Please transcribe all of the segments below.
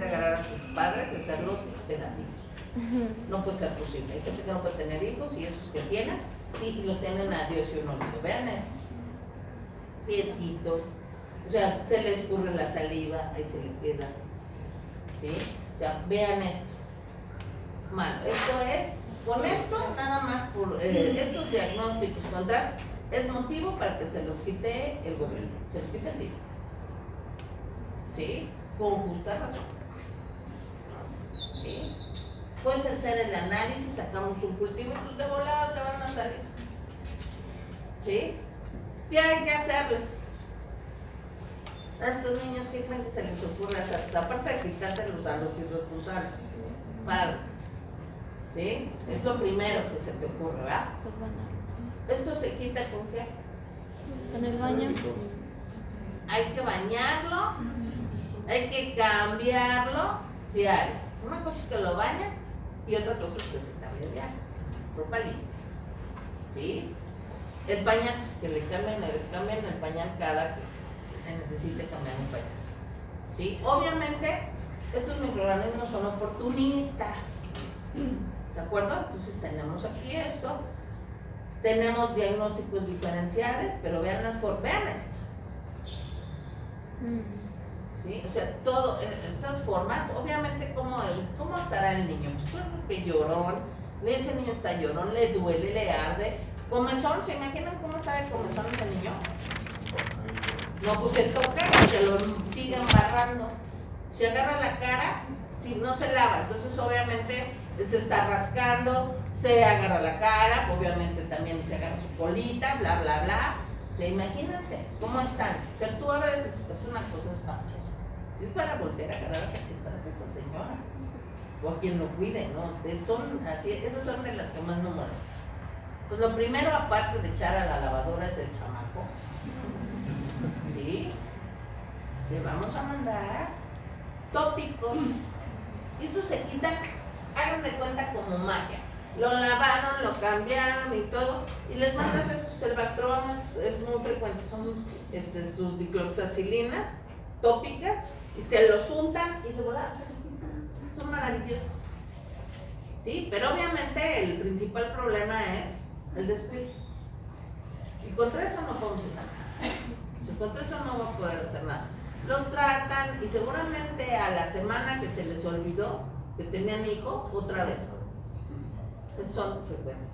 agarrar a sus padres y hacerlos pedacitos. No puede ser posible. Hay gente que no puede tener hijos y esos que tienen, y los tienen a Dios y un olvido. Vean esto. Piecito. O sea, se le escurre la saliva, ahí se le queda. ¿Sí? O sea, vean esto. Malo. Esto es, con esto, nada más por estos diagnósticos contra, es motivo para que se los quite el gobierno, se los quite el DIF. ¿Sí? Con justa razón. ¿Sí? Puedes hacer el análisis, sacamos un cultivo, pues de volada te van a salir. ¿Sí? ¿Qué hay que hacerles? A estos niños, ¿qué creen que se les ocurre hacer? Aparte de quitárselos a los irresponsables, padres. ¿Sí? Es lo primero que se te ocurre, ¿verdad? ¿Esto se quita con qué? Con el baño. Hay que bañarlo, hay que cambiarlo diario. Una cosa es que lo bañan y otra cosa es que se cambia diario. Ropa limpia. ¿Sí? El pañal, que le cambian el pañal cada que se necesite cambiar un pañal. ¿Sí? Obviamente, estos microorganismos son oportunistas. ¿De acuerdo? Entonces tenemos aquí esto. Tenemos diagnósticos diferenciales, pero vean vean esto. ¿Sí? O sea, todo, estas formas, obviamente, ¿cómo estará el niño? Pues claro que llorón, ese niño está llorón, le duele, le arde. Comezón, ¿se imaginan cómo está el comezón de ese niño? No, pues se toca y se lo sigue embarrando. Se agarra la cara, si no se lava, entonces obviamente se está rascando, se agarra la cara, obviamente también se agarra su colita, bla, bla, bla. O sea, imagínense cómo están. O sea, tú abres, es una cosa espantosa. Si es para volver a agarrar a cachetadas a esa señora, o a quien lo cuide, ¿no? Esas son de las que más no mueren. Pues lo primero, aparte de echar a la lavadora, es el chamaco. ¿Sí? Le vamos a mandar tópicos. Y esto se quita, hagan de cuenta como magia. Lo lavaron, lo cambiaron y todo, y les mandas estos, el Bactron es muy frecuente, son sus dicloxacilinas tópicas, y se los untan y de volada se les quitan. Son maravillosos. ¿Sí? Pero obviamente el principal problema es el descuido. Y contra eso no podemos hacer nada. Contra eso no va a poder hacer nada. Los tratan y seguramente a la semana que se les olvidó que tenían hijo, otra vez. Son frecuentes.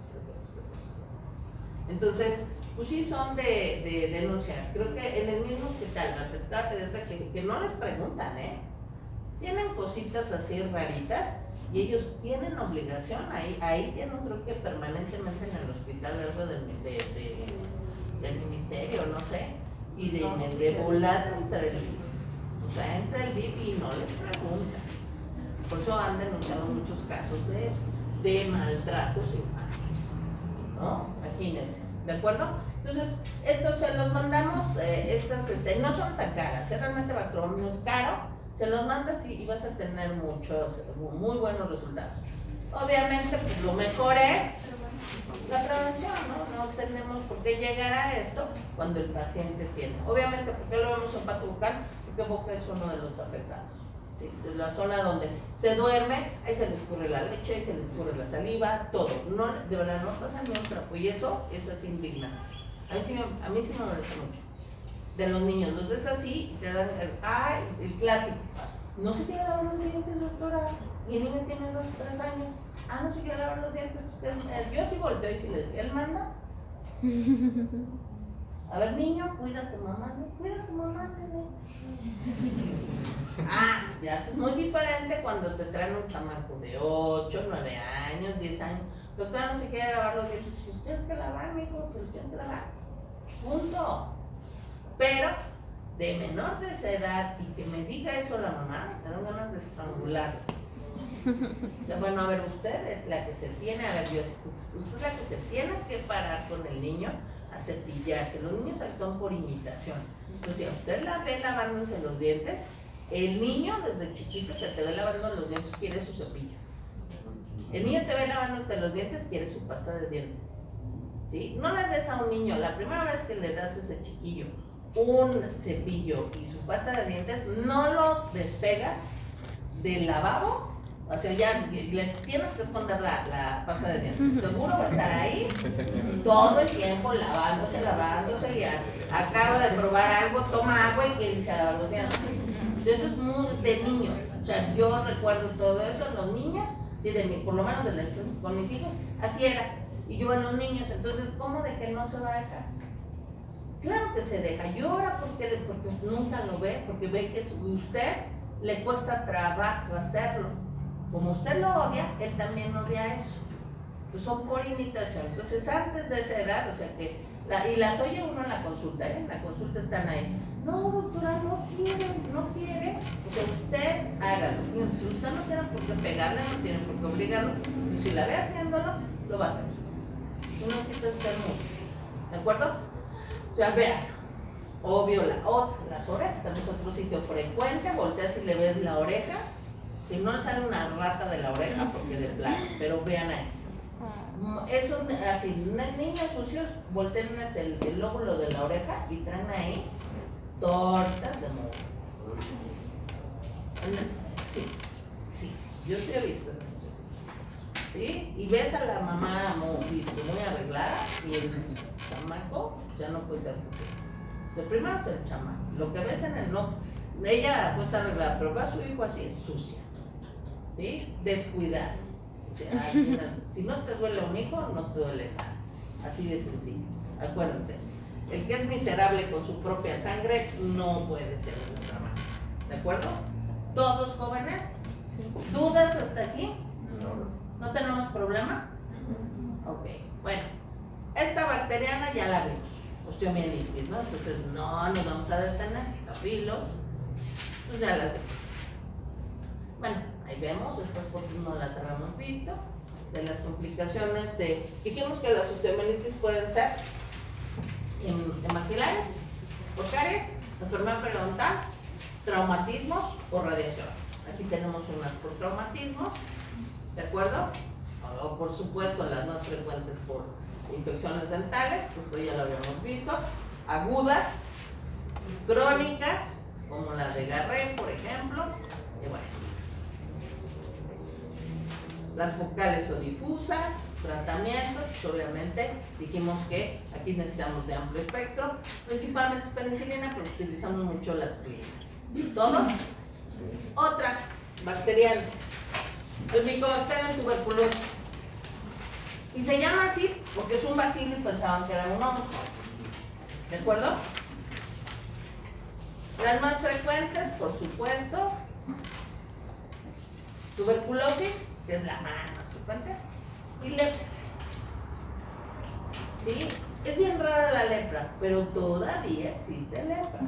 Entonces, pues sí son de denunciar. Creo que en el mismo hospital, la pediatra que no les preguntan, tienen cositas así raritas y ellos tienen obligación, ahí tienen, creo que permanentemente en el hospital algo del ministerio, no sé, y de volar entre el DIF y no les preguntan. Por eso han denunciado muchos casos de maltratos infantiles, ¿no? Imagínense, ¿de acuerdo? Entonces, estos se los mandamos, no son tan caras, realmente Bactron no es caro, se los mandas y vas a tener muy buenos resultados. Obviamente, pues lo mejor es la prevención, ¿no? No tenemos por qué llegar a esto cuando el paciente tiene. Obviamente, ¿por qué lo vemos en pato bucal? Porque boca es uno de los afectados. De la zona donde se duerme, ahí se le escurre la leche, ahí se le escurre la saliva, todo. No, de verdad, no pasa ni un trapo. Y eso es así indignante. A mí sí me molesta mucho. De los niños, los ves así y te dan el clásico. No se quiere lavar los dientes, doctora. Y el niño tiene 2 o 3 años. No se quiere lavar los dientes. Yo sí volteo y si le digo, ¿él manda? A ver, niño, cuida a tu mamá, ¿no? Cuida a tu mamá, nene. Ya es muy diferente cuando te traen un chamaco de 8, 9 años, 10 años. Doctora, no se quiere lavar los dientes. Si los tienes que lavar, mijo, te los tienes que lavar. Punto. Pero de menor de esa edad y que me diga eso la mamá, me dan ganas de estrangularlo. Bueno, a ver, usted es la que se tiene, usted es la que se tiene que parar con el niño a cepillarse. Los niños actúan por imitación. Entonces, si a usted la ve lavándose los dientes, el niño desde chiquito que te ve lavando los dientes quiere su cepillo. El niño te ve lavándote los dientes, quiere su pasta de dientes. ¿Sí? No le des a un niño, la primera vez que le das a ese chiquillo un cepillo y su pasta de dientes, no lo despegas del lavabo, o sea, ya les tienes que esconder la pasta de dientes. Seguro va a estar ahí todo el tiempo lavándose, y acaba de probar algo, toma agua y quiere irse a lavar los dientes. Eso es muy de niño. O sea, yo recuerdo todo eso en los niños, sí, por lo menos con mis hijos, así era. Y yo en los niños, entonces, ¿cómo de que no se va a dejar? Claro que se deja, llora porque nunca lo ve, porque ve que usted le cuesta trabajo hacerlo. Como usted lo odia, él también odia eso. Pues son por imitación. Entonces, antes de esa edad, o sea que, y las oye uno en la consulta, ¿eh? En la consulta están ahí. No, doctora, no quiere, o sea, usted hágalo. Y si usted no tiene por qué pegarle, no tiene por qué obligarlo. Y si la ve haciéndolo, lo va a hacer. No necesita ser mucho. ¿De acuerdo? O sea, vean, obvio, las orejas, también es otro sitio frecuente, volteas y le ves la oreja, si no le sale una rata de la oreja, porque de plano, pero vean ahí. Eso, así, niños sucios, voltean el lóbulo de la oreja y traen ahí tortas de moho. Sí, yo sí he visto. ¿Sí? Y ves a la mamá muy arreglada y el chamaco ya no puede ser porque primero es el chamaco, lo que ves en el no, ella puede estar arreglada, pero ve a su hijo así, sucia, ¿sí? Descuidada. O sea, si no te duele un hijo, no te duele nada, así de sencillo. Acuérdense, el que es miserable con su propia sangre no puede ser nuestra mamá. ¿De acuerdo? ¿Todos jóvenes? ¿Dudas hasta aquí? ¿No tenemos problema? Ok, bueno, esta bacteriana ya la vimos, osteomielitis, ¿no? Entonces no nos vamos a detener, estafilos, pues ya las vemos. Bueno, ahí vemos, estas fotos no las habíamos visto, de las complicaciones dijimos que las osteomielitis pueden ser en maxilares, por caries, enfermedad periodontal, traumatismos o radiación. Aquí tenemos unas por traumatismos, ¿de acuerdo? O por supuesto las más frecuentes por infecciones dentales, que esto ya lo habíamos visto, agudas, crónicas, como la de Garré, por ejemplo, y bueno, las focales o difusas, tratamientos, pues obviamente dijimos que aquí necesitamos de amplio espectro, principalmente es penicilina, pero utilizamos mucho las clínicas. ¿Todos? Otra, bacteriana. El Mycobacterium tuberculosis. Y se llama así porque es un bacilo y pensaban que era un hongo. ¿De acuerdo? Las más frecuentes, por supuesto, tuberculosis, que es la más frecuente, y lepra. ¿Sí? Es bien rara la lepra, pero todavía existe lepra.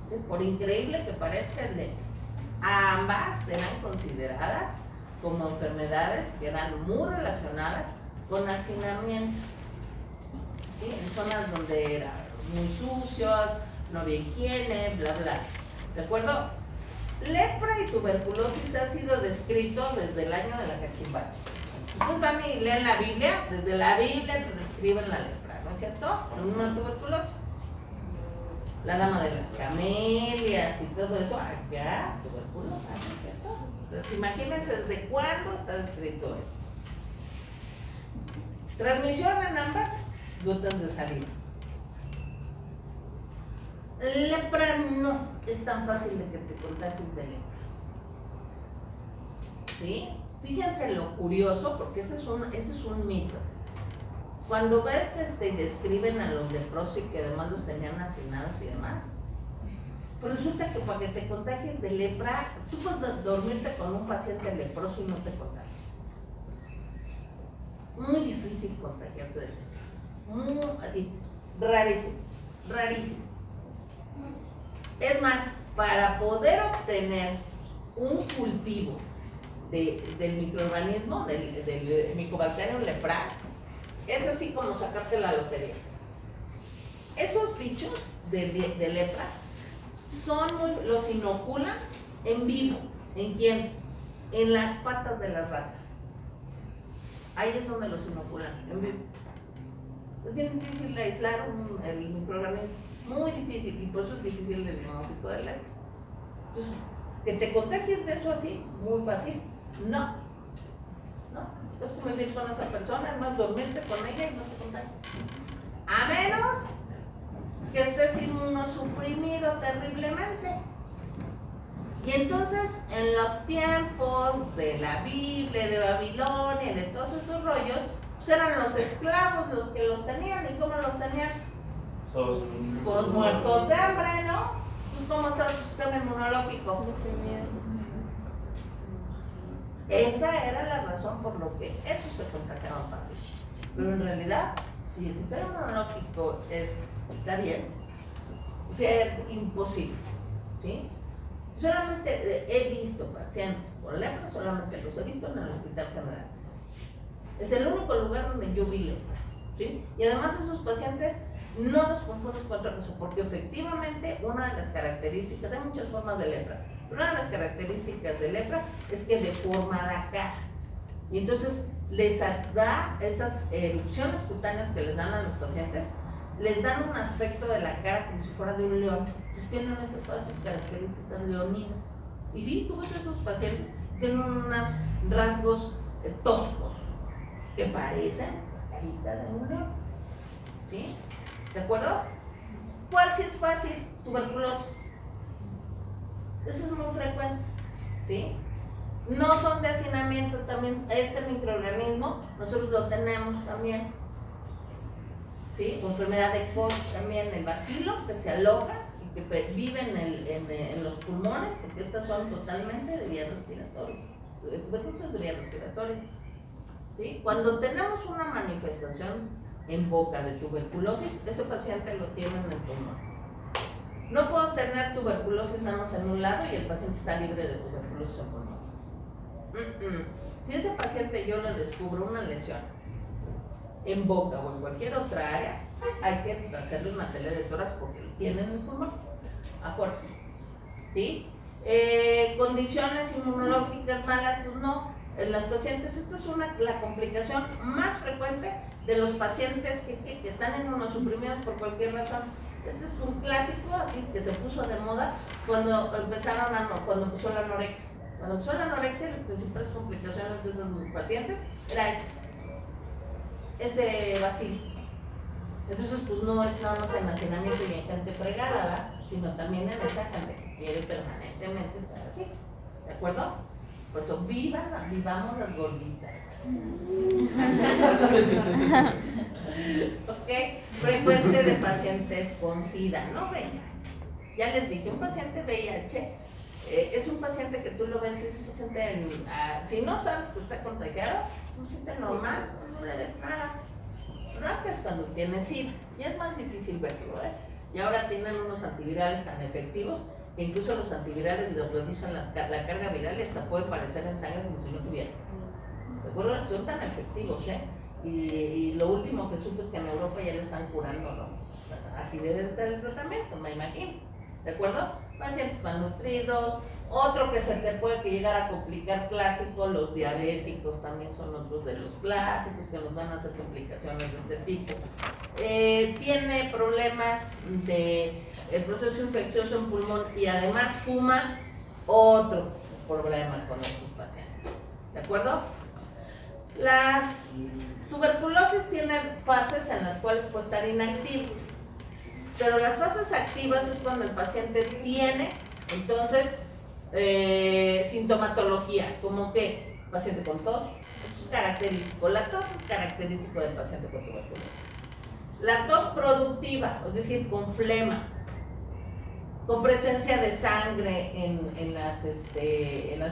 ¿Sí? Por increíble que parezca, es lepra. Ambas eran consideradas como enfermedades que eran muy relacionadas con hacinamiento, ¿sí? En zonas donde eran muy sucios, no había higiene, bla bla. ¿De acuerdo? Lepra y tuberculosis ha sido descrito desde el año de la Cachivache. Ustedes van y leen la Biblia, desde la Biblia te describen la lepra, ¿no es cierto? Una tuberculosis. La dama de las camelias y todo eso, ya, tuberculosis, ¿no es cierto? Entonces, imagínense desde cuándo está descrito esto. Transmisión en ambas, gotas de saliva. Lepra no es tan fácil de que te contagies de lepra. ¿Sí? Fíjense lo curioso, porque ese es un mito. Cuando ves y describen a los leprosos y que además los tenían hacinados y demás, pues resulta que para que te contagies de lepra, tú puedes dormirte con un paciente leproso y no te contagias. Muy difícil contagiarse de lepra. Muy así, rarísimo, rarísimo. Es más, para poder obtener un cultivo del microorganismo, del Mycobacterium leprae, es así como sacarte la lotería. Esos bichos de lepra los inoculan en vivo. ¿En quién? En las patas de las ratas. Ahí es donde los inoculan, en vivo. Es bien difícil aislar el microorganismo, muy difícil, y por eso es difícil el diagnóstico de lepra. Entonces, que te contagies de eso así, muy fácil. No, puedes convivir con esa persona, es más, dormirte con ella y no te contagias. A menos que estés inmunosuprimido terriblemente. Y entonces, en los tiempos de la Biblia, de Babilonia, de todos esos rollos, pues eran los esclavos los que los tenían. ¿Y cómo los tenían? Pues muertos de hambre, ¿no? Pues ¿cómo está tu sistema inmunológico? Deprimido. Esa era la razón por lo que eso se contagiaba fácil. Pero en realidad, si el sistema inmunológico está bien, o sea, es imposible, ¿sí? Solamente he visto pacientes con lepra, solamente los he visto en el Hospital General. Es el único lugar donde yo vi lepra, ¿sí? Y además esos pacientes no los confundes con otra cosa, porque efectivamente una de las características, hay muchas formas de lepra, pero una de las características de lepra es que deforma la cara. Y entonces les da esas erupciones cutáneas que les dan a los pacientes, les dan un aspecto de la cara como si fuera de un león. Pues tienen esas características leoninas. Y sí, tú ves a esos pacientes, tienen unos rasgos toscos que parecen carita de un león. ¿Sí? ¿De acuerdo? ¿Cuál sí es fácil? Tuberculosis. Eso es muy frecuente. ¿Sí? No son de hacinamiento también. Este microorganismo, nosotros lo tenemos también. ¿Sí? Con enfermedad de Koch también, el bacilo que se aloja y que vive en los pulmones, porque estas son totalmente de vías respiratorias, tuberculosis de vías respiratorias. ¿Sí? Cuando tenemos una manifestación en boca de tuberculosis, ese paciente lo tiene en el pulmón. No puedo tener tuberculosis nada más en un lado y el paciente está libre de tuberculosis en pulmón. Si ese paciente yo le descubro una lesión en boca o en cualquier otra área, hay que hacerle una tele de tórax porque lo tienen en el pulmón, a fuerza. ¿Sí? Condiciones inmunológicas malas, pues no. En los pacientes, esto es la complicación más frecuente de los pacientes que están inmunosuprimidos por cualquier razón. Este es un clásico, así que se puso de moda cuando empezó la anorexia. Cuando empezó la anorexia, las principales complicaciones de esos pacientes era ese vacío. Entonces, pues no es nada más en hacinamiento y en gente fregada, ¿verdad? Sino también en esa gente que quiere permanentemente estar así. ¿De acuerdo? Por eso, vivamos las gorditas. ¿Ok? Frecuente de pacientes con SIDA, no VIH. Ya les dije, un paciente VIH es un paciente que tú lo ves, es un paciente, si no sabes que está contagiado, es un paciente normal, no le ves nada. No es cuando tiene SIDA, y es más difícil verlo, ¿eh? Y ahora tienen unos antivirales tan efectivos que incluso los antivirales les reducen la carga viral y hasta puede parecer en sangre como si no tuviera. ¿De acuerdo? Son tan efectivos, ¿eh? Y lo último que supe es que en Europa ya le están curando, ¿no? Así debe estar el tratamiento, me imagino. ¿De acuerdo? Pacientes malnutridos, otro que se te puede llegar a complicar clásico, los diabéticos también son otros de los clásicos que nos van a hacer complicaciones de este tipo. Tiene problemas de el proceso infeccioso en pulmón y además fuma, otro problema con estos pacientes. ¿De acuerdo? Las tuberculosis tienen fases en las cuales puede estar inactivo, pero las fases activas es cuando el paciente tiene, entonces, sintomatología, como que paciente con tos, eso es característico. La tos es característico del paciente con tuberculosis. La tos productiva, es decir, con flema, con presencia de sangre en las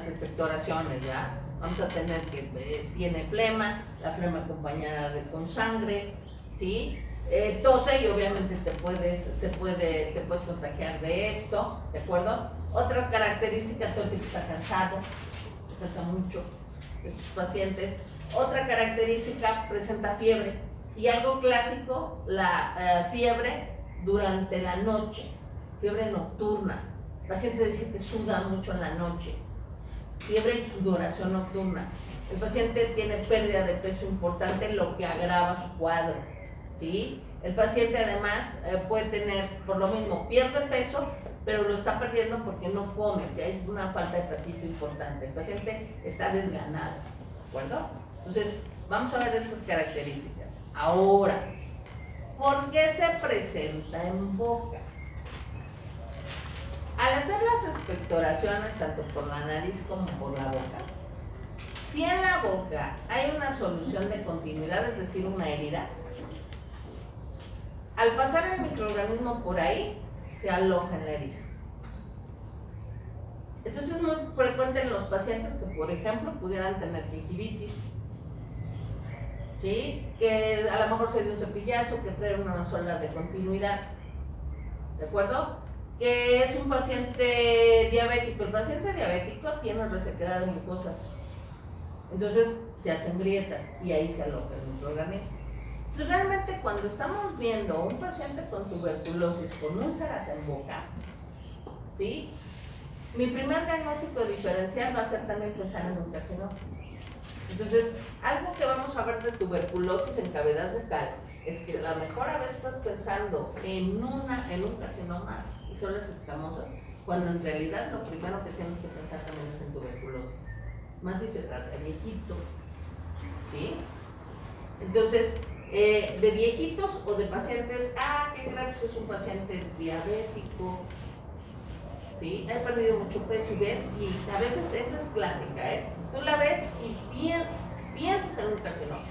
expectoraciones, ¿ya? Vamos a tener que tiene flema, la flema acompañada con sangre, ¿sí? Tose y obviamente te puedes contagiar de esto, ¿de acuerdo? Otra característica, todo el tiempo está cansado, se cansa mucho de sus pacientes. Otra característica, presenta fiebre. Y algo clásico, la fiebre durante la noche, fiebre nocturna. El paciente dice que suda mucho en la noche. Fiebre y sudoración nocturna. El paciente tiene pérdida de peso importante, lo que agrava su cuadro, ¿sí? El paciente además puede tener, por lo mismo, pierde peso, pero lo está perdiendo porque no come, que hay una falta de apetito importante. El paciente está desganado, ¿de acuerdo? Entonces, vamos a ver estas características. Ahora, ¿por qué se presenta en boca? Al hacer las expectoraciones tanto por la nariz como por la boca, si en la boca hay una solución de continuidad, es decir, una herida, al pasar el microorganismo por ahí, se aloja en la herida. Entonces es muy frecuente en los pacientes que, por ejemplo, pudieran tener gingivitis, ¿sí? Que a lo mejor se dio un cepillazo, que trae una zona de continuidad, ¿de acuerdo? Que es un paciente diabético. El paciente diabético tiene resequedad de mucosas, entonces se hacen grietas y ahí se aloja el microorganismo. Entonces realmente cuando estamos viendo un paciente con tuberculosis con úlceras en boca, ¿sí? Mi primer diagnóstico diferencial va a ser también pensar en un carcinoma. Entonces, algo que vamos a ver de tuberculosis en cavidad bucal es que a lo mejor a veces estás pensando en un carcinoma y son las escamosas, cuando en realidad lo primero que tienes que pensar también es en tuberculosis, más si se trata de viejitos, ¿sí? Entonces, de viejitos o de pacientes, qué grave, pues es un paciente diabético, ¿sí? He perdido mucho peso y ves, y a veces esa es clásica, ¿eh? Tú la ves y piensas en un carcinoma,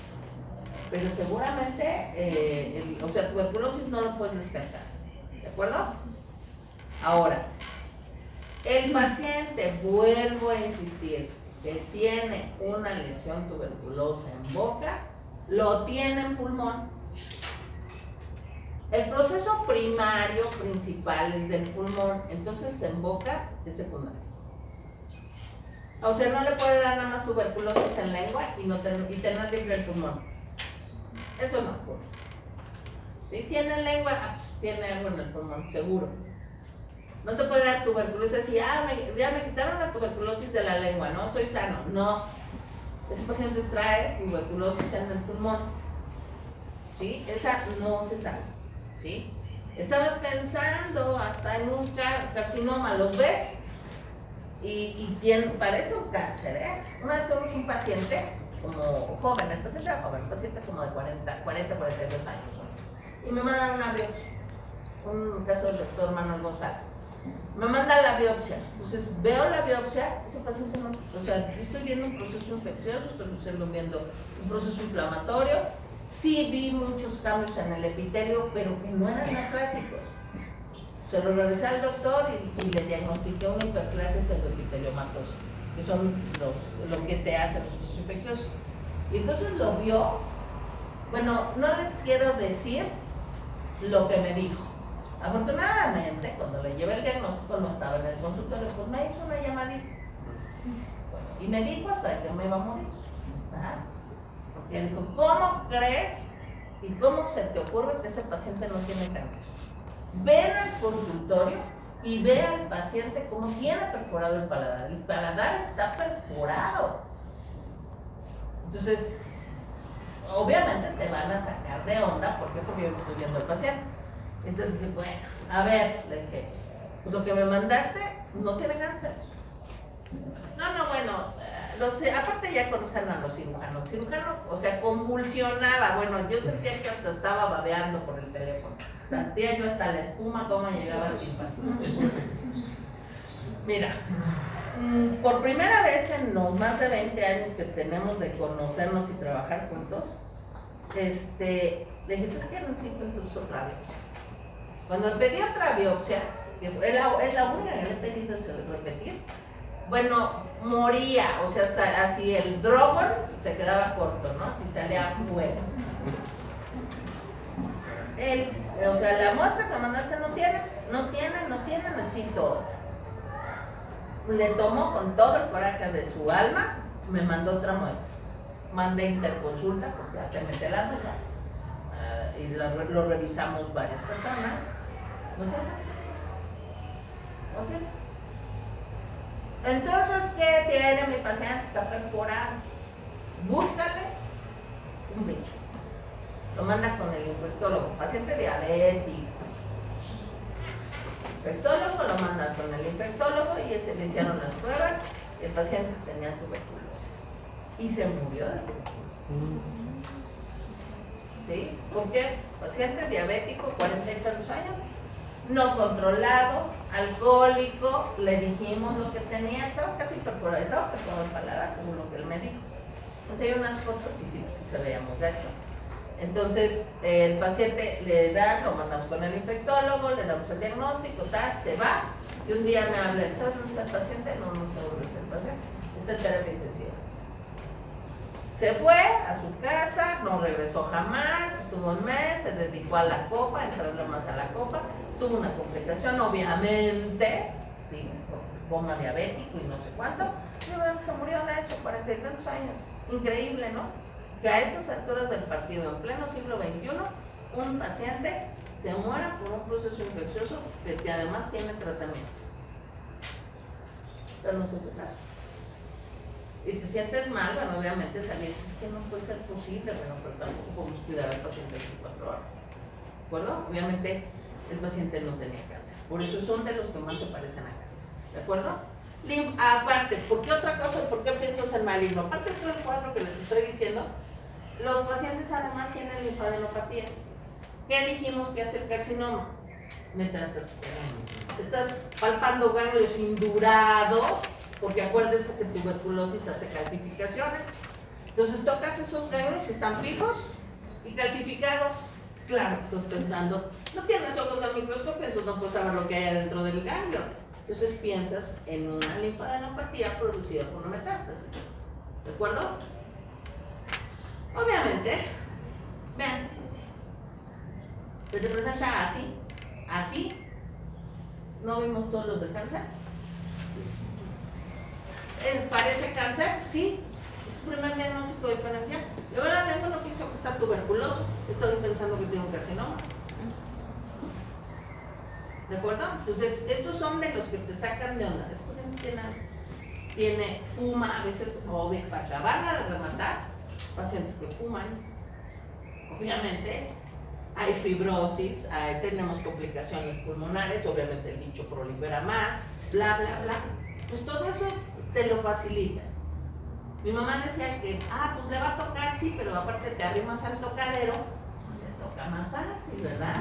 pero seguramente, o sea, tuberculosis no lo puedes descartar, ¿de acuerdo? Ahora, el paciente, vuelvo a insistir, que tiene una lesión tuberculosa en boca, lo tiene en pulmón. El proceso primario principal es del pulmón, entonces en boca es secundario. O sea, no le puede dar nada más tuberculosis en lengua y tener libre el pulmón. Eso no ocurre. Si tiene lengua, tiene algo en el pulmón, seguro. No te puede dar tuberculosis así, ya me quitaron la tuberculosis de la lengua, ¿no? Soy sano. No. Ese paciente trae tuberculosis en el pulmón. ¿Sí? Esa no se sabe. ¿Sí? Estabas pensando hasta en un carcinoma, ¿los ves? Y parece un cáncer, ¿eh? Una vez tuvimos un paciente como joven, el paciente era joven, un paciente como de 42 años, ¿no? Y me mandan una biopsia, un caso del doctor Manuel González. Me manda la biopsia, entonces veo la biopsia, ese paciente no, o sea, yo estoy viendo un proceso infeccioso, estoy viendo un proceso inflamatorio, sí vi muchos cambios en el epitelio, pero que no eran neoplásicos. Se lo regresé al doctor y le diagnostiqué una hiperplasia pseudoepiteliomatosa, que son lo que te hacen los procesos infecciosos. Y entonces lo vio, bueno, no les quiero decir lo que me dijo. Afortunadamente, cuando le llevé el diagnóstico no estaba en el consultorio, pues me hizo una llamadita. Y me dijo hasta que me iba a morir. Y él dijo, ¿cómo crees y cómo se te ocurre que ese paciente no tiene cáncer? Ven al consultorio y ve al paciente cómo tiene perforado el paladar. El paladar está perforado. Entonces, obviamente te van a sacar de onda. ¿Por qué? Porque yo estoy viendo al paciente. Entonces dije, bueno, a ver, le dije, pues lo que me mandaste no tiene cáncer. No, bueno, aparte ya conocen a los cirujanos. El cirujano, o sea, convulsionaba. Bueno, yo sentía que hasta estaba babeando por el teléfono. Sentía yo hasta la espuma cómo llegaba al tímpano. Mira, por primera vez en los más de 20 años que tenemos de conocernos y trabajar juntos, le dije, ¿sabes qué? Necesito entonces otra biopsia. Cuando pedí otra biopsia, que es la única que le he pedido repetir, bueno, moría, o sea, así el drogon se quedaba corto, ¿no? Si salía fuego. O sea, la muestra que mandaste no tiene, necesito otra. Le tomó con todo el coraje de su alma, me mandó otra muestra. Mandé interconsulta, porque ya te mete la duda, y lo revisamos varias personas. ¿No tiene? Entonces, ¿qué tiene mi paciente? Está perforado. Búscale un bicho. Lo manda con el infectólogo, paciente diabético. infectólogo, lo mandan con el infectólogo y ese le hicieron las pruebas y el paciente tenía tuberculosis y se murió de tuberculosis. ¿Sí? ¿Por qué? Paciente diabético, 40 y tantos años, no controlado, alcohólico, le dijimos lo que tenía, estaba casi perforado, estaba perforado el paladar, según lo que él me dijo. Entonces hay unas fotos y sí se veía muy gacho. Entonces el paciente le da, lo mandamos con el infectólogo, le damos el diagnóstico, tal, se va y un día me habla, ¿sabes dónde está el paciente? No sé dónde está el paciente, está en terapia intensiva. Se fue a su casa, no regresó jamás, estuvo un mes, se dedicó a la copa, a entrarle más a la copa, tuvo una complicación, obviamente, ¿sí? Coma diabético y no sé cuánto, y se murió de eso, 40 y tantos años. Increíble, ¿no? Que a estas alturas del partido, en pleno siglo XXI, un paciente se muera por un proceso infeccioso que además tiene tratamiento. Pero no es ese caso. Y te sientes mal, bueno, obviamente sabías, es que no puede ser posible, bueno, pero tampoco podemos cuidar al paciente 24 horas. ¿De acuerdo? Obviamente el paciente no tenía cáncer. Por eso son de los que más se parecen a cáncer. ¿De acuerdo? Aparte, ¿por qué otra cosa? ¿Por qué piensas en maligno? Aparte de todo el cuadro que les estoy diciendo, los pacientes además tienen linfadenopatías. ¿Qué dijimos que hace el carcinoma? Metástasis. Estás palpando ganglios indurados, porque acuérdense que tuberculosis hace calcificaciones. Entonces tocas esos ganglios que están fijos y calcificados. Claro, estás pensando, no tienes ojos de microscopio, entonces no puedes saber lo que hay adentro del ganglio. Entonces piensas en una linfadenopatía producida por una metástasis. ¿De acuerdo? Obviamente, vean, se te presenta así, así. ¿No vimos todos los de cáncer? ¿Parece cáncer? Sí. Es tu primer diagnóstico diferencial. Yo la lengua no pienso que está tuberculoso, estoy pensando que tiene un carcinoma. ¿De acuerdo? Entonces, estos son de los que te sacan de onda. Después tiene fuma, a veces, o para acabarla de rematar, pacientes que fuman. Obviamente, hay fibrosis, tenemos complicaciones pulmonares, obviamente el nicho prolifera más, bla, bla, bla. Pues todo eso te lo facilitas. Mi mamá decía que, pues le va a tocar, sí, pero aparte te arrimas al tocadero, pues te toca más fácil, ¿verdad?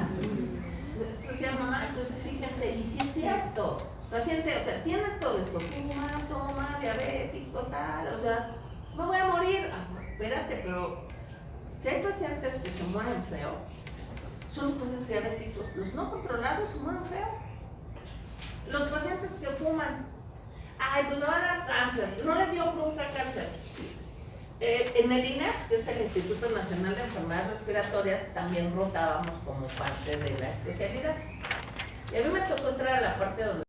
Entonces decía mamá, entonces fíjense, y sí es cierto, paciente, o sea, tiene todo esto, fuma, toma, diabético, tal, o sea, no voy a morir. Espérate, pero si hay pacientes que se mueren feo, son los pacientes diabéticos, los no controlados se mueren feo. Los pacientes que fuman, pues le va a dar cáncer, no le dio nunca cáncer. En el INER, que es el Instituto Nacional de Enfermedades Respiratorias, también rotábamos como parte de la especialidad. Y a mí me tocó entrar a la parte donde